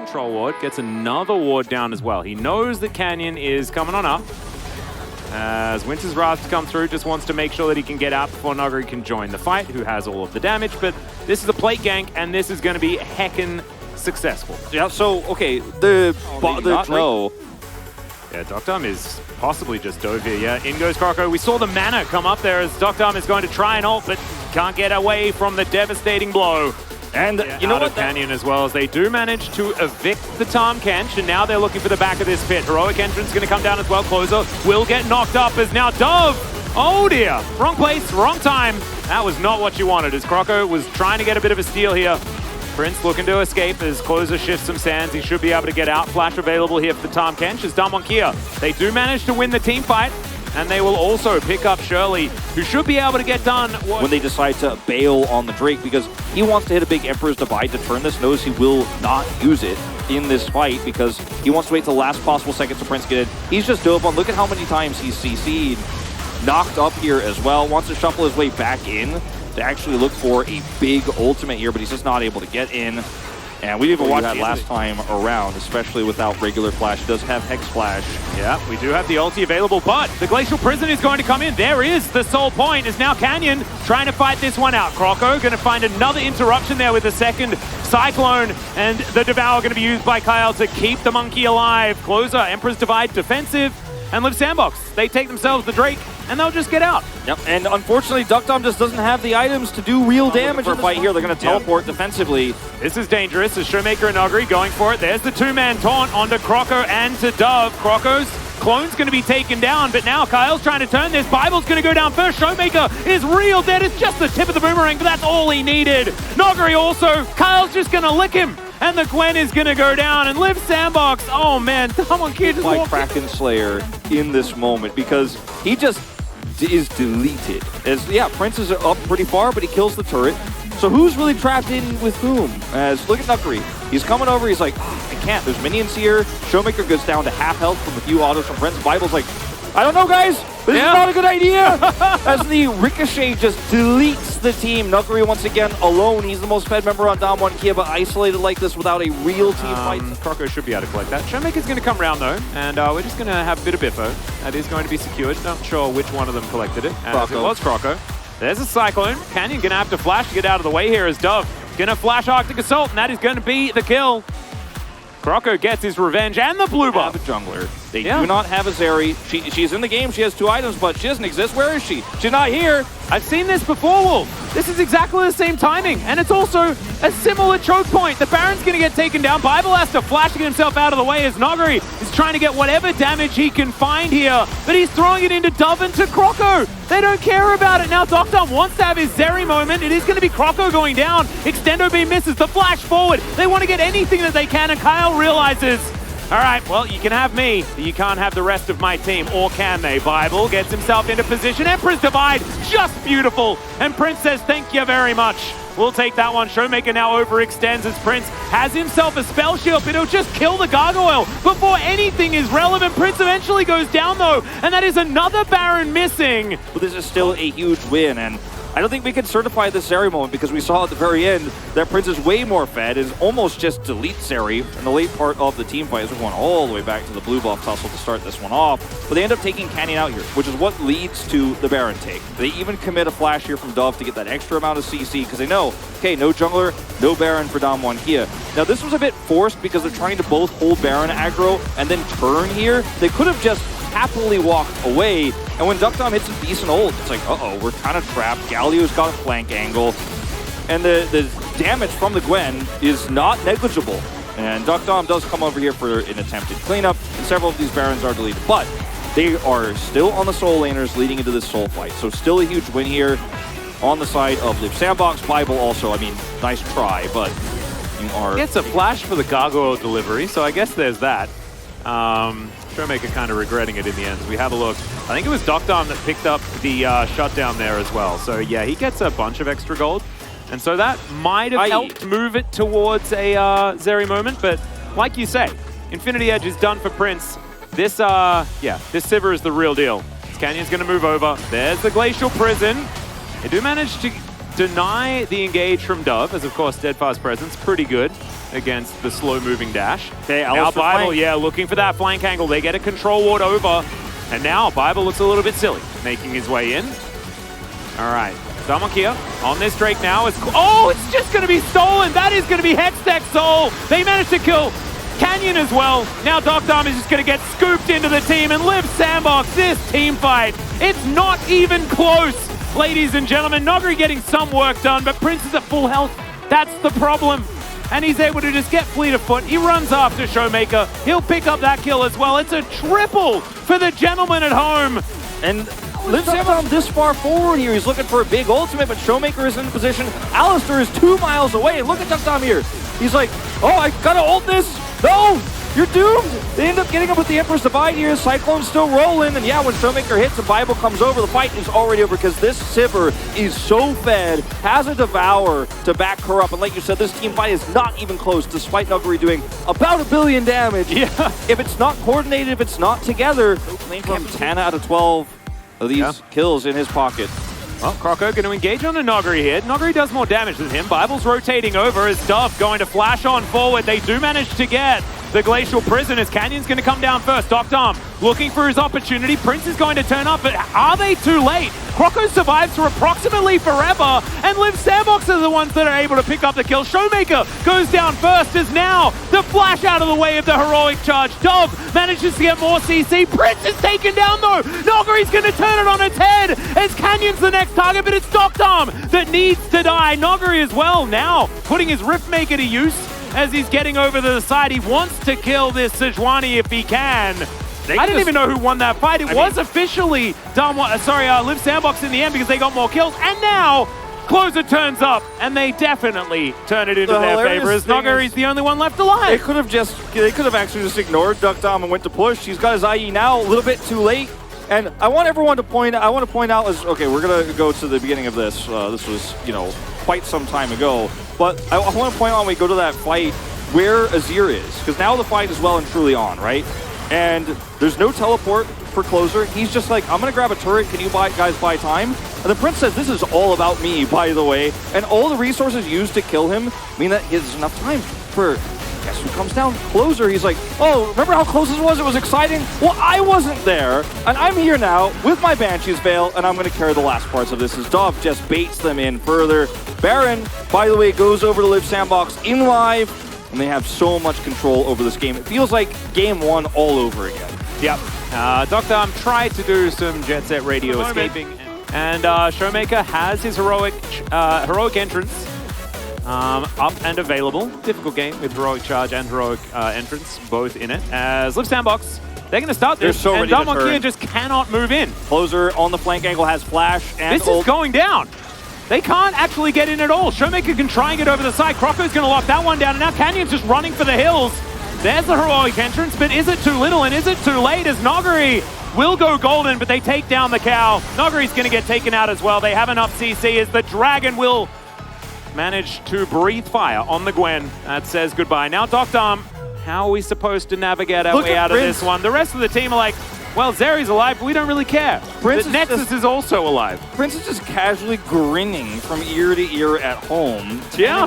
control ward, gets another ward down as well. He knows that Canyon is coming on up. As Winter's Wrath come through, just wants to make sure that he can get out before Noguri can join the fight, who has all of the damage. But this is a plate gank, and this is going to be heckin' successful. Yeah, so, okay, the no. Yeah, Doctum is possibly just dove here. Yeah, in goes Croco. We saw the mana come up there as Doctum is going to try and ult, but can't get away from the devastating blow. And yeah, you know what? Canyon as well, as they do manage to evict the Tahm Kench, and now they're looking for the back of this pit. Heroic Entrance going to come down as well. Closer will get knocked up as now Dove. Oh dear, wrong place, wrong time. That was not what you wanted, as Croco was trying to get a bit of a steal here. Prince looking to escape as Closer shifts some sands. He should be able to get out. Flash available here for the Tahm Kench as Damwon Kia. They do manage to win the team fight, and they will also pick up Shirley, who should be able to get done. When they decide to bail on the Drake, because he wants to hit a big Emperor's Divide to turn this, knows he will not use it in this fight because he wants to wait till the last possible second to Prince get in. He's just dove on. Look at how many times he's CC'd. Knocked up here as well. Wants to shuffle his way back in to actually look for a big ultimate here, but he's just not able to get in. And we even watched that last time around, especially without regular flash. He does have Hex Flash. Yeah, we do have the ulti available, but the Glacial Prison is going to come in. There is the sole point, is now Canyon trying to fight this one out. Croco going to find another interruption there with the second Cyclone, and the Devour going to be used by Kyle to keep the monkey alive. Closer, Emperor's Divide defensive, and Live Sandbox. They take themselves the Drake, and they'll just get out. Yep, and unfortunately, Duckdom just doesn't have the items to do real damage for a fight here. They're going to teleport defensively. This is dangerous as Showmaker and Noguri going for it. There's the two-man taunt onto Croco and to Dove. Croco's clone's going to be taken down, but now Kyle's trying to turn this. Bible's going to go down first. Showmaker is real dead. It's just the tip of the boomerang, but that's all he needed. Noguri also. Kyle's just going to lick him. And the Gwen is going to go down, and Live Sandbox, oh man, someone kid just like Kraken Slayer in this moment, because he just is deleted. As yeah, Prince is up pretty far, but he kills the turret. So who's really trapped in with whom? As look at Nuguri. He's coming over, he's like, oh, I can't, there's minions here. Showmaker goes down to half health from a few autos from Prince. Bible's like, I don't know guys, this is not a good idea. As the Ricochet just deletes the team. Nuguri once again alone. He's the most fed member on Damwon Kia, but isolated like this without a real team fight. Croco should be able to collect that. Showmaker's going to come around though, and we're just going to have a bit of biffo. That is going to be secured. Not sure which one of them collected it. As it was Croco. There's a Cyclone. Canyon going to have to flash to get out of the way here as Dove going to flash Arctic Assault, and that is going to be the kill. Croco gets his revenge and the blue buff. Have a jungler. They do not have a Zeri. She's in the game. She has 2 items, but she doesn't exist. Where is she? She's not here. I've seen this before, Wolf. This is exactly the same timing, and it's also a similar choke point. The Baron's going to get taken down. Bible has to flash to get himself out of the way as Noguri is trying to get whatever damage he can find here, but he's throwing it into Dove and to Croco. They don't care about it. Now Doctor wants to have his Zeri moment. It is going to be Croco going down. Extendo beam misses. The flash forward. They want to get anything that they can, and Kyle realizes, all right, well, you can have me, but you can't have the rest of my team, or can they? Bible gets himself into position. Emperor's Divide, just beautiful. And Prince says, thank you very much. We'll take that one. Showmaker now overextends as Prince has himself a spell shield, but he'll just kill the Gargoyle before anything is relevant. Prince eventually goes down, though, and that is another Baron missing. But this is still a huge win, and I don't think we can certify the Zeri moment because we saw at the very end that Prince is way more fed, is almost just delete Zeri in the late part of the team fight. We're going all the way back to the blue buff tussle to start this one off. But they end up taking Canyon out here, which is what leads to the Baron take. They even commit a flash here from Dove to get that extra amount of CC because they know, okay, no jungler, no Baron for Damwon Kia. Now this was a bit forced because they're trying to both hold Baron aggro and then turn here. They could have just happily walked away, and when Duckdom hits a decent ult, it's like, uh-oh, we're kind of trapped. Galio's got a flank angle, and the damage from the Gwen is not negligible. And Duckdom does come over here for an attempted cleanup, and several of these Barons are deleted, but they are still on the Soul Laners leading into this Soul fight, so still a huge win here on the side of Live Sandbox. Bible also, I mean, nice try, but you are... Gets a flash for the Gargoyle delivery, so I guess there's that. Showmaker kind of regretting it in the end. As we have a look, I think it was Docdom that picked up the shutdown there as well. So yeah, he gets a bunch of extra gold. And so that might have helped move it towards a Zeri moment. But like you say, Infinity Edge is done for Prince. This, this Sivir is the real deal. Canyon's going to move over. There's the Glacial Prison. They do manage to deny the engage from Dove, as of course Steadfast Presence, pretty good. against the slow-moving dash. Okay, now Bible, yeah, looking for that flank angle. They get a control ward over, and now Bible looks a little bit silly, making his way in. All right, Damonkia on this Drake now. Oh, it's just going to be stolen. That is going to be Hextech Soul. They managed to kill Canyon as well. Now Docdom is just going to get scooped into the team, and Liv Sandbox, this team fight, it's not even close, ladies and gentlemen. Nogri getting some work done, but Prince is at full health. That's the problem. And he's able to just get fleet of foot. He runs after Showmaker. He'll pick up that kill as well. It's a triple for the gentleman at home. And Liv Sandbox this far forward here. He's looking for a big ultimate, but Showmaker is in position. Alistair is 2 miles away. Look at Duckdom here. He's like, oh, I gotta ult this. No, you're doomed. They end up getting up with the Emperor's Divide here. Cyclone's still rolling. And yeah, when Showmaker hits, the Bible comes over. The fight is already over because this Sivir is so fed, has a Devour to back her up. And like you said, this team fight is not even close, despite Nuguri doing about 1 billion damage. Yeah. If it's not coordinated, if it's not together, from 10 out of 12 of these kills in his pocket. Well, Croco going to engage on the Noguri here. Noguri does more damage than him. Bible's rotating over as Dove going to flash on forward. They do manage to get the Glacial Prison as Canyon's going to come down first. Docdom looking for his opportunity. Prince is going to turn up, but are they too late? Croco survives for approximately forever, and Liv Sandbox are the ones that are able to pick up the kill. Showmaker goes down first as now the flash out of the way of the heroic charge. Dove manages to get more CC. Prince is taken down though. Noguri's going to turn it on its head as Canyon's the next target, but it's Docdom that needs to die. Noguri as well now putting his Riftmaker to use as he's getting over to the side. He wants to kill this Sejuani if he can. I didn't even know who won that fight. It was officially Liv Sandbox in the end because they got more kills. And now Closer turns up, and they definitely turn it into their favor as Noguri's the only one left alive. They could have actually just ignored Duckdom and went to push. He's got his IE now, a little bit too late. And I want everyone to point out as, okay, we're going to go to the beginning of this. This was, quite some time ago. But I want to point out when we go to that fight where Azir is, because now the fight is well and truly on, right? And there's no teleport for Closer. He's just like, I'm going to grab a turret. Can you guys buy time? And the Prince says, this is all about me, by the way. And all the resources used to kill him mean that he has enough time for... Guess who comes down? Closer. He's like, oh, remember how close this was? It was exciting. Well, I wasn't there, and I'm here now with my Banshee's Veil, and I'm going to carry the last parts of this as Dove just baits them in further. Baron, by the way, goes over to Liv Sandbox in live, and they have so much control over this game. It feels like game one all over again. Yep. Docdom tried to do some Jet Set radio escaping, and Showmaker has his heroic entrance. Up and available. Difficult game with Heroic Charge and Heroic Entrance both in it. As Liv Sandbox, they're going to start this, so and Damonkia just cannot move in. Closer on the flank angle has flash and this is going down. They can't actually get in at all. Showmaker can try and get over the side. Croco's going to lock that one down, and now Canyon's just running for the hills. There's the Heroic Entrance, but is it too little and is it too late as Noguri will go golden, but they take down the cow. Noguri's going to get taken out as well. They have enough CC as the Dragon will managed to breathe fire on the Gwen. That says goodbye. Now, Docdom, how are we supposed to navigate our way out of this one? The rest of the team are like, well, Zeri's alive, but we don't really care. But Nexus is also alive. Prince is just casually grinning from ear to ear at home. Yeah.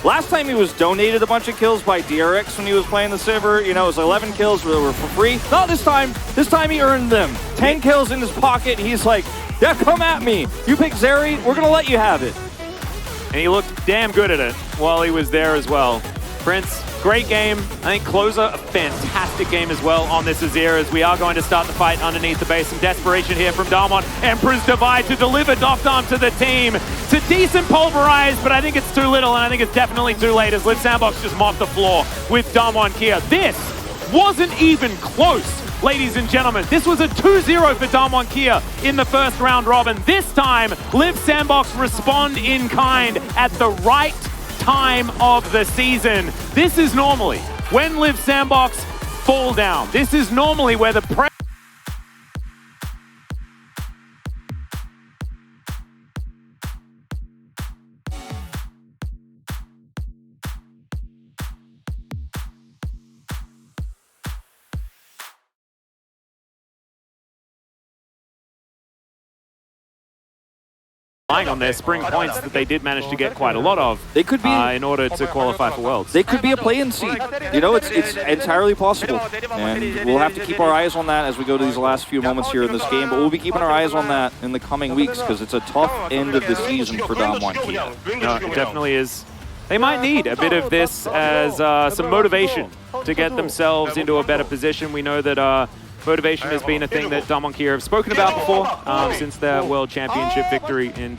Last time he was donated a bunch of kills by DRX when he was playing the Sivir. It was 11 kills that were for free. Not this time. This time he earned them. 10 kills in his pocket. He's like, yeah, come at me. You pick Zeri, we're going to let you have it. And he looked damn good at it while he was there as well. Prince, great game. I think Closer, a fantastic game as well on this Azir as we are going to start the fight underneath the base. Some desperation here from Damon. Emperor's Divide to deliver Docdom to the team. It's a decent pulverize, but I think it's too little, and I think it's definitely too late as Liv Sandbox just mopped the floor with Damonkia. This wasn't even close. Ladies and gentlemen, this was a 2-0 for Damonkia in the first round robin. This time, Liv Sandbox respond in kind at the right time of the season. This is normally when Liv Sandbox fall down. This is normally where the relying on their spring points that they did manage to get quite a lot of. They could be in order to qualify for Worlds. They could be a play-in seed. You know, it's entirely possible, and we'll have to keep our eyes on that as we go to these last few moments here in this game. But we'll be keeping our eyes on that in the coming weeks because it's a tough end of the season for Damwon Kia. No, it definitely is. They might need a bit of this as some motivation to get themselves into a better position. We know that motivation has been a thing that Damwon Kia have spoken about before since their World Championship victory in